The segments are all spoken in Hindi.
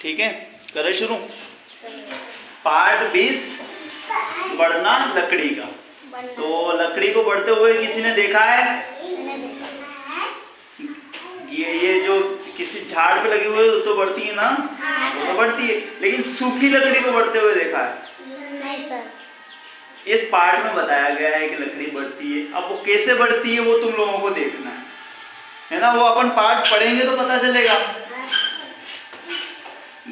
ठीक है, करें शुरू। पार्ट 20, बढ़ना लकड़ी का। तो लकड़ी को बढ़ते हुए किसी ने देखा है? ये जो किसी झाड़ पे लगी हुई है तो बढ़ती है ना, वो तो बढ़ती है, लेकिन सूखी लकड़ी को बढ़ते हुए देखा है? नहीं सर। इस पार्ट में बताया गया है कि लकड़ी बढ़ती है। अब वो कैसे बढ़ती है वो तुम लोगों को देखना है ना, वो अपन पार्ट पढ़ेंगे तो पता चलेगा।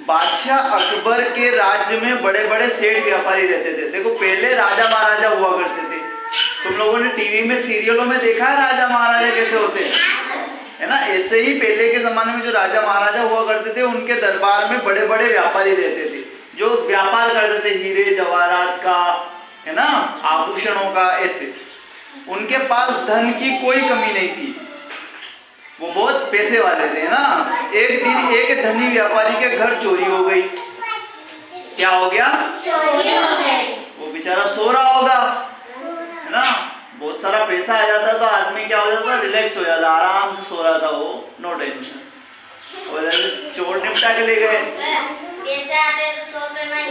बादशाह अकबर के राज्य में बड़े बड़े सेठ व्यापारी रहते थे। देखो पहले राजा महाराजा हुआ करते थे। तुम लोगों ने टीवी में सीरियलों में देखा है राजा महाराजा कैसे होते है ना, ऐसे ही पहले के जमाने में जो राजा महाराजा हुआ करते थे उनके दरबार में बड़े बड़े व्यापारी रहते थे जो व्यापार करते थे हीरे जवाहरात का, है ना, आभूषणों का। ऐसे उनके पास धन की कोई कमी नहीं थी, वो बहुत पैसे वाले थे ना। एक दिन एक धनी व्यापारी के घर चोरी हो गई। क्या हो गया? चोरी हो गई। वो बेचारा सो रहा होगा, है ना, बहुत सारा पैसा आ जाता तो आदमी क्या हो जाता, रिलैक्स हो जाता, आराम से सो रहा था वो, नो टेंशन। और चोर निपटा के ले गए। पैसे आते तो सोते नहीं,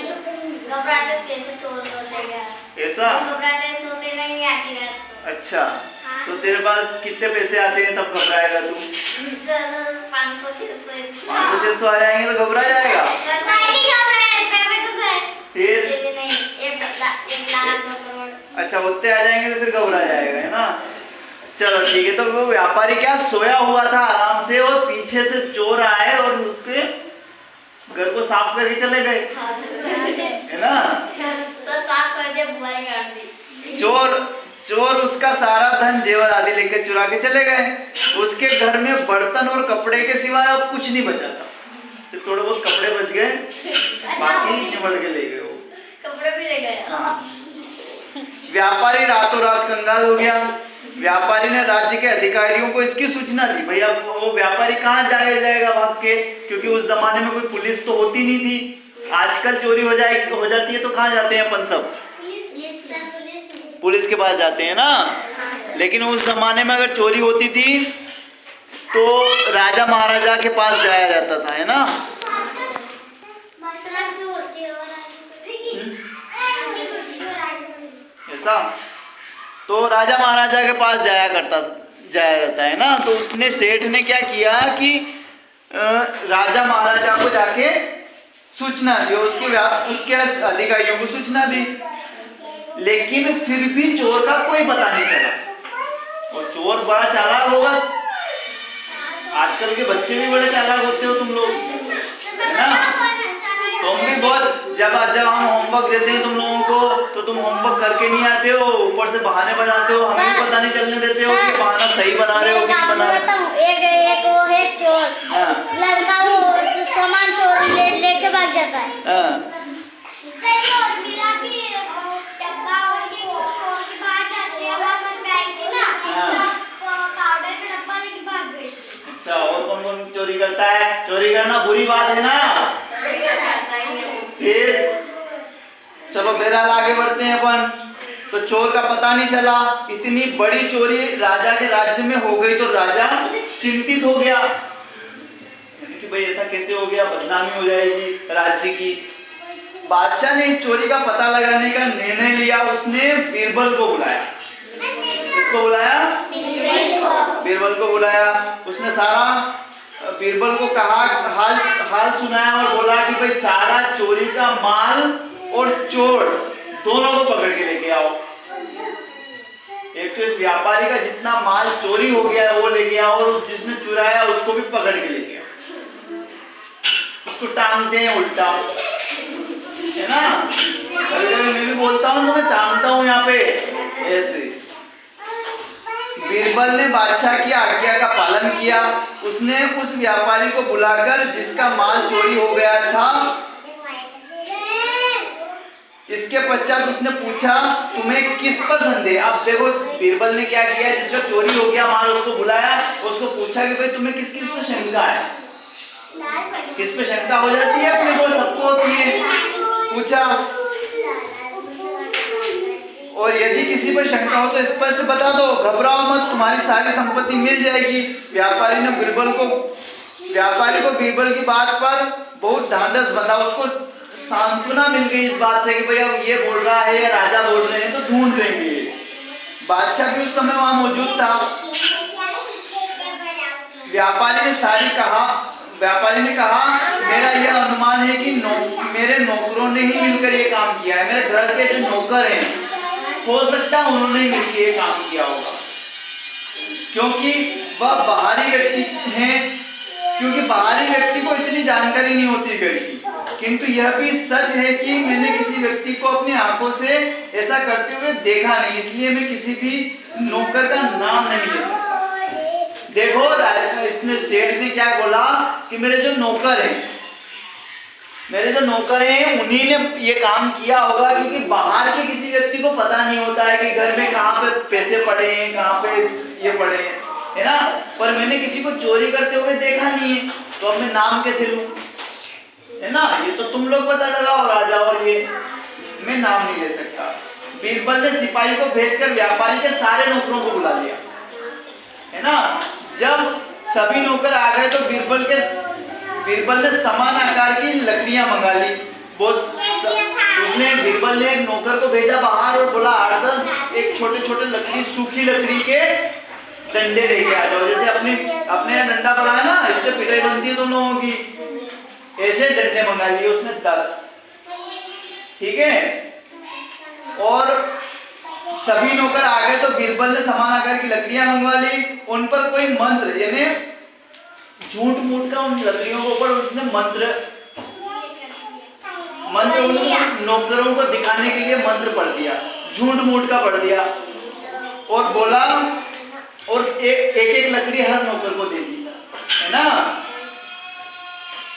घबराते पैसे चोर सोचेगा। ऐसा? घबराते सोते नहीं आती रात। अच्छा, तो तेरे पास कितने पैसे आते हैं तब घबराएगा तू? 500-600 आ जाएंगे तो घबरा जाएगा? फिर नहीं, 1 लाख 2 करोड़। अच्छा, उतने आ जाएंगे तो फिर घबरा जाएगा, है ना। चलो ठीक है, तो वो व्यापारी क्या सोया हुआ था आराम से, और पीछे से चोर आए और उसके घर को साफ करके चले गए, है ना। साफ कर दिया, बुआई काट दी। चोर उसका सारा धन जेवर आदि लेकर चुरा के चले गए। उसके घर में बर्तन और कपड़े के सिवाय अब कुछ नहीं बचा था, सिर्फ थोड़े बहुत कपड़े बच गए, बाकी निबड़ के ले गए वो। कपड़े भी ले गए। हाँ। व्यापारी रातों रात कंगाल हो गया। व्यापारी ने राज्य के अधिकारियों को इसकी सूचना दी। भैया वो व्यापारी कहाँ जाएगा भाग के, क्योंकि उस जमाने में कोई पुलिस तो होती नहीं थी। आजकल चोरी हो जाती है तो कहाँ जाते हैं अपन सब? पुलिस के पास जाते हैं ना। लेकिन उस जमाने में अगर चोरी होती थी तो राजा महाराजा के पास जाया जाता था, है ना। ऐसा, तो राजा महाराजा के पास जाया जाता है ना। तो उसने सेठ ने क्या किया कि राजा महाराजा को जाके सूचना दी, उसके अधिकारियों को सूचना दी, लेकिन फिर भी चोर का कोई पता नहीं चला। और चोर बड़ा चालाक होगा, आजकल के बच्चे भी बड़े चालाक होते हो तुम लोग, है ना। तुम भी बहुत, जब हम होमवर्क देते हैं तुम लोगों को तो तुम होमवर्क करके नहीं आते हो, ऊपर से बहाने बनाते हो, हमें भी पता नहीं चलने देते हो कि बहाना सही बना रहे हो कि नहीं बना रहे हो। एक वो है चोर, लड़का वो सामान चोर लेके भाग जाता है। अच्छा, और कौन कौन चोरी करता है? चोरी करना बुरी बात है ना। फिर चलो बहरहाल आगे बढ़ते हैं अपन। तो चोर का पता नहीं चला, इतनी बड़ी चोरी राजा के राज्य में हो गई तो राजा चिंतित हो गया कि भाई ऐसा कैसे हो गया, बदनामी हो जाएगी राज्य की। बादशाह ने इस चोरी का पता लगाने का निर्णय लिया। उसने बीरबल को बुलाया। किसको बुलाया? बीरबल को बुलाया। उसने सारा बीरबल को कहा, हाल सुनाया और बोला कि भाई सारा चोरी का माल और चोर दोनों को पकड़ के लेके आओ। एक तो इस व्यापारी का जितना माल चोरी हो गया है वो लेके आओ, और जिसने चुराया उसको भी पकड़ के लेके आओ। उसको टांगते हैं उल्टा, है ना। कभी-कभी मैं भी बोलता हूँ तो मैं टांगता हूँ यहाँ पे ऐसे। बीरबल ने बादशाह की आज्ञा का पालन किया। उसने उस व्यापारी को बुलाकर जिसका माल चोरी हो गया था, इसके पश्चात उसने पूछा तुम्हें किस पर संदेह। अब देखो बीरबल ने क्या किया, जिसका चोरी हो गया माल उसको बुलाया, उसको पूछा कि भाई तुम्हें किस किस पर शंका है, किस पे शंका हो जाती है अपने को, सबको होती है। पूछा, और यदि किसी पर शंका हो तो स्पष्ट बता दो, घबराओ मत, तुम्हारी सारी संपत्ति मिल जाएगी। व्यापारी ने व्यापारी को बीरबल की बात पर बहुत ढांढस बंधा, उसको सांत्वना मिल गई इस बात से कि भाई अब ये बोल रहा है या राजा बोल रहे हैं तो ढूंढ देंगे। बादशाह भी उस समय वहां मौजूद था। व्यापारी ने कहा मेरा यह अनुमान है कि मेरे नौकरों ने ही मिलकर ये काम किया है। मेरे घर के जो नौकर हैं हो सकता है उन्होंने ही मिलकर ये काम किया होगा, क्योंकि वह बाहरी व्यक्ति हैं, क्योंकि बाहरी व्यक्ति को इतनी जानकारी नहीं होती घर की। किंतु यह भी सच है कि मैंने किसी व्यक्ति को अपनी आंखों से ऐसा करते हुए देखा नहीं, इसलिए मैं किसी भी नौकर का नाम नहीं ले सकता। देखो इसने सेठ ने क्या बोला कि मेरे जो नौकर हैं उन्हीं ने ये काम किया होगा, क्योंकि बाहर के किसी व्यक्ति को पता नहीं होता है कि घर में कहाँ पे पैसे पड़े हैं, कहाँ पे ये पड़े हैं, है ना। पर मैंने किसी को चोरी करते हुए देखा नहीं है, तो अब मैं नाम कैसे लूं, है ना। ये तो तुम लोग पता लगाओ राजा, और ये मैं नाम नहीं ले सकता। बीरबल ने सिपाही को भेजकर व्यापारी के सारे नौकरों को बुला लिया, है ना। जब सभी नौकर आ गए तो बीरबल ने समान आकार की लकड़ियां मंगा ली। बीरबल ने नौकर को भेजा बाहर और बोला 8-10 एक छोटे लकड़ी, सूखी लकड़ी के डंडे लेके आ जाओ। जैसे अपने डंडा बना है ना, इससे पिटाई बनती है दोनों की, ऐसे डंडे मंगा लिए उसने 10, ठीक है। और सभी नौकर आ गए तो बीरबल ने समान आकार की लकड़ियां मंगवा ली। उन पर कोई मंत्र, यानी झूठ मूठ का उन लकड़ियों के ऊपर उसने मंत्र उन नौकरों को दिखाने के लिए मंत्र पढ़ दिया, झूठ मूठ का पढ़ दिया, और बोला, और एक लकड़ी हर नौकर को दे दी, है ना।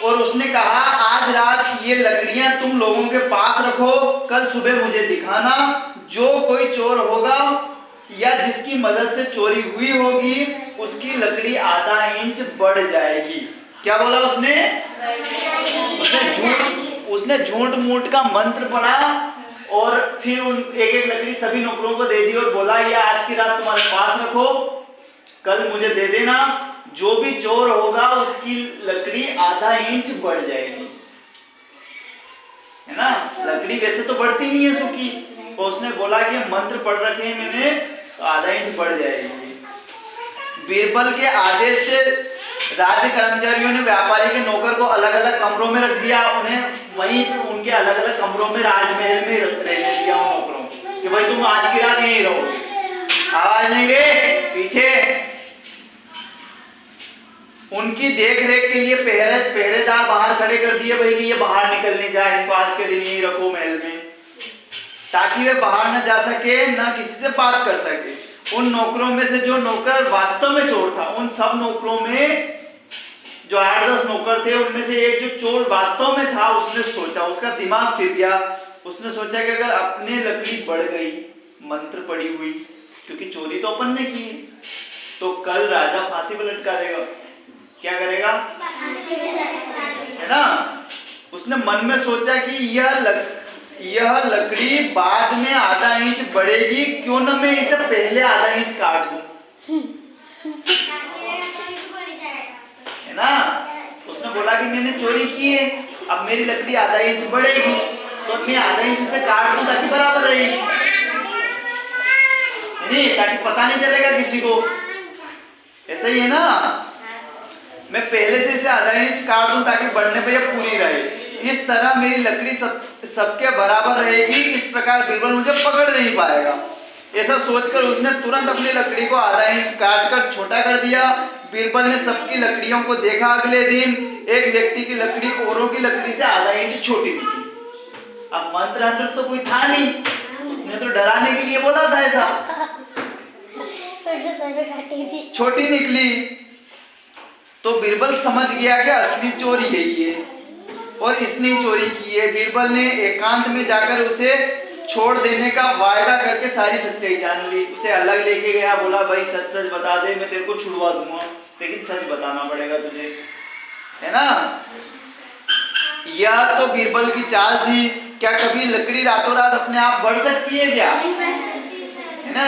और उसने कहा आज रात ये लकड़ियां तुम लोगों के पास रखो, कल सुबह मुझे दिखाना। जो कोई चोर होगा या जिसकी मदद से चोरी हुई होगी उसकी लकड़ी आधा इंच बढ़ जाएगी। क्या बोला उसने झूठ मूठ का मंत्र पढ़ा, और फिर एक लकड़ी सभी नौकरों को दे दी और बोला ये आज की रात तुम्हारे पास रखो, कल मुझे दे देना। जो भी चोर होगा उसकी लकड़ी आधा इंच बढ़ जाएगी, है ना। लकड़ी वैसे तो बढ़ती नहीं है सूखी, तो उसने बोला कि मंत्र पढ़ रखे हैं मैंने, तो आधा इंच बढ़ जाएगी। बीरबल के आदेश से राज्य कर्मचारियों ने व्यापारी के नौकर को अलग अलग कमरों में रख दिया। उन्हें वहीं उनके अलग अलग कमरों में राजमहल में रहने दिया नौकरों कि भाई तुम आज की रात यहीं रहोगे, आवाज नहीं रे पीछे। उनकी देख रेख के लिए पहरेदार बाहर खड़े कर दिए भाई कि ये बाहर निकल नहीं जाए, इनको आज के दिन यहीं रखो महल में, ताकि वे बाहर न जा सके, न किसी से बात कर सके। उन नौकरों में से जो नौकर वास्तव में चोर था, उन सब नौकरों में जो 8-10 नौकर थे उनमें से एक जो चोर वास्तव में था, उसने सोचा, उसका दिमाग फिर गया। उसने सोचा कि अगर अपनी लकड़ी बढ़ गई, मंत्र पड़ी हुई, क्योंकि चोरी तो अपन ने की, तो कल राजा फांसी पर लटका देगा। क्या करेगा, है ना। उसने मन में सोचा कि यह लकड़ी बाद में आधा इंच बढ़ेगी, क्यों ना मैं इसे पहले आधा इंच काट दूं, है ना। उसने बोला कि मैंने चोरी की है, अब मेरी लकड़ी आधा इंच बढ़ेगी, तो मैं आधा इंच से काट दूं ताकि बराबर रहेगी, नहीं ताकि पता नहीं चलेगा किसी को, ऐसा ही है ना। मैं पहले से इसे आधा इंच काट दूं ताकि बढ़ने पे यह पूरी रहे, इस तरह मेरी लकड़ी सबके बराबर रहेगी, इस प्रकार बीरबल मुझे पकड़ नहीं पाएगा। ऐसा सोचकर उसने तुरंत अपनी लकड़ी को आधा इंच काटकर छोटा कर दिया। बीरबल ने सबकी लकड़ियों को देखा। अगले दिन एक व्यक्ति की लकड़ी औरों की लकड़ी से आधा इंच छोटी निकली। अब मंत्र तो कोई था नहीं, उसने तो डराने के लिए बोला था ऐसा, छोटी निकली। तो बीरबल समझ गया कि असली चोर यही है और इसने चोरी की है। बीरबल ने एकांत में जाकर उसे छोड़ देने का वायदा करके सारी सच्चाई जान ली। उसे अलग लेके गया, बोला भाई सच सच बता दे, मैं तेरे को छुड़वा दूंगा, लेकिन सच बताना पड़ेगा तुझे, है ना। यह तो बीरबल की चाल थी। क्या कभी लकड़ी रातों रात अपने आप बढ़ सकती है क्या, है ना।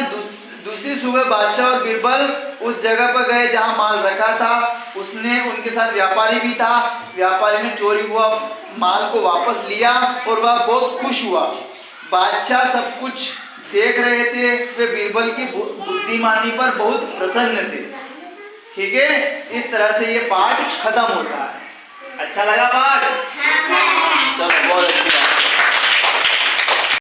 दूसरी सुबह बादशाह और बीरबल उस जगह पर गए जहां माल रखा था। उसने उनके साथ व्यापारी भी था, व्यापारी ने चोरी हुआ माल को वापस लिया और वह बहुत खुश हुआ। बादशाह सब कुछ देख रहे थे, वे बीरबल की बुद्धिमानी पर बहुत प्रसन्न थे। ठीक है, इस तरह से ये पाठ खत्म होता है। अच्छा लगा पाठ?